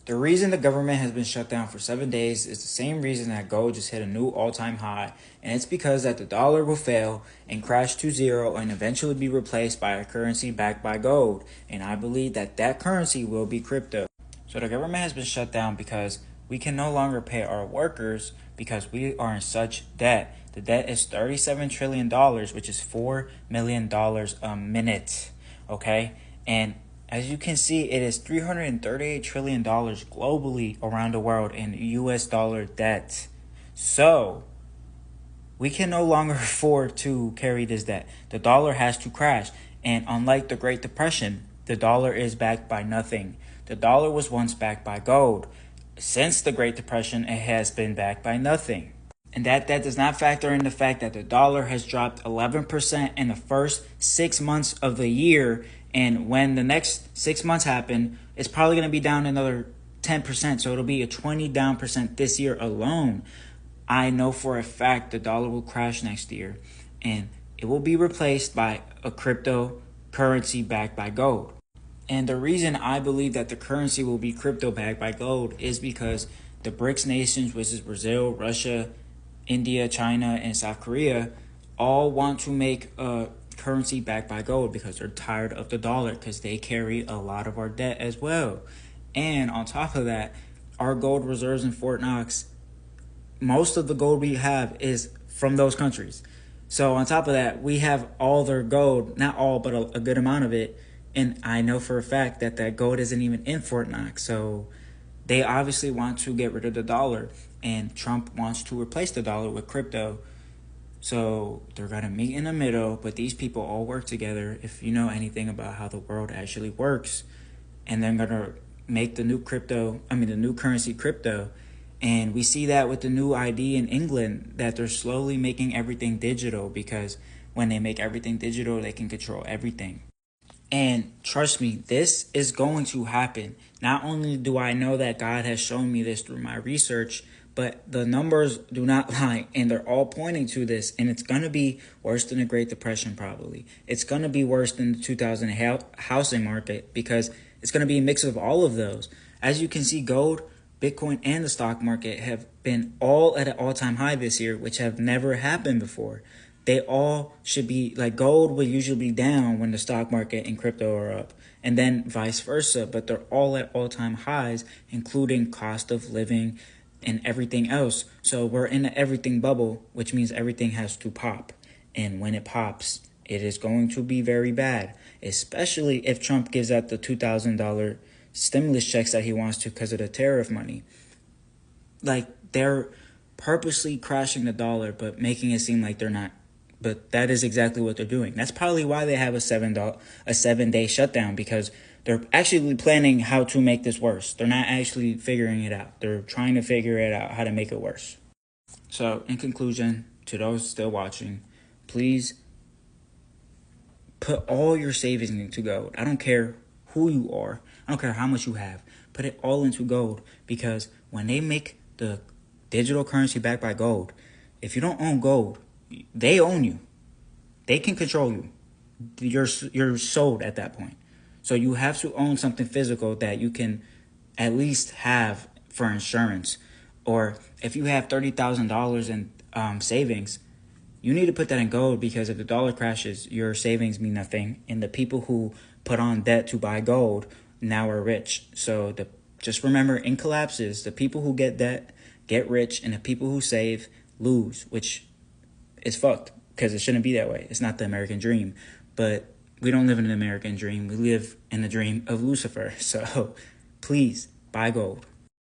The reason the government has been shut down for 7 days is the same reason that gold just hit a new all-time high, and it's because that the dollar will fail and crash to zero and eventually be replaced by a currency backed by gold, and I believe that that currency will be crypto. So the government has been shut down because we can no longer pay our workers because we are in such debt. The debt is $37 trillion, which is $4 million a minute, okay? And as you can see, it is $338 trillion globally around the world in US dollar debt. So, we can no longer afford to carry this debt. The dollar has to crash. And unlike the Great Depression, the dollar is backed by nothing. The dollar was once backed by gold. Since the Great Depression, it has been backed by nothing. And that does not factor in the fact that the dollar has dropped 11% in the first 6 months of the year. And when the next 6 months happen, it's probably going to be down another 10%. So it'll be a 20% down this year alone. I know for a fact the dollar will crash next year. And it will be replaced by a cryptocurrency backed by gold. And the reason I believe that the currency will be crypto backed by gold is because the BRICS nations, which is Brazil, Russia, India, China, and South Korea, all want to make a currency backed by gold because they're tired of the dollar because they carry a lot of our debt as well. And on top of that, our gold reserves in Fort Knox, most of the gold we have is from those countries. So on top of that, we have all their gold, not all, but a good amount of it. And I know for a fact that that gold isn't even in Fort Knox. So they obviously want to get rid of the dollar. And Trump wants to replace the dollar with crypto. So they're going to meet in the middle. But these people all work together, if you know anything about how the world actually works. And they're going to make the new currency crypto. And we see that with the new ID in England, that they're slowly making everything digital, because when they make everything digital, they can control everything. And trust me, this is going to happen. Not only do I know that God has shown me this through my research, but the numbers do not lie, and they're all pointing to this. And it's going to be worse than the Great Depression, probably. It's going to be worse than the 2000 housing market, because it's going to be a mix of all of those. As you can see, gold, Bitcoin, and the stock market have been all at an all-time high this year, which have never happened before. They all should be, like, gold will usually be down when the stock market and crypto are up, and then vice versa. But they're all at all-time highs, including cost of living and everything else. So we're in an everything bubble, which means everything has to pop. And when it pops, it is going to be very bad, especially if Trump gives out the $2,000 stimulus checks that he wants to because of the tariff money. Like, they're purposely crashing the dollar, but making it seem like they're not. But that is exactly what they're doing. That's probably why they have a 7-day shutdown, because they're actually planning how to make this worse. They're not actually figuring it out. They're trying to figure it out how to make it worse. So, in conclusion, to those still watching, please put all your savings into gold. I don't care who you are. I don't care how much you have. Put it all into gold, because when they make the digital currency backed by gold, if you don't own gold, they own you. They can control you. You're sold at that point. So you have to own something physical that you can at least have for insurance. Or if you have $30,000 in savings, you need to put that in gold, because if the dollar crashes, your savings mean nothing. And the people who put on debt to buy gold now are rich. So just remember, in collapses, the people who get debt get rich, and the people who save lose, which is fucked, because it shouldn't be that way. It's not the American dream. But we don't live in an American dream. We live in the dream of Lucifer. So please buy gold.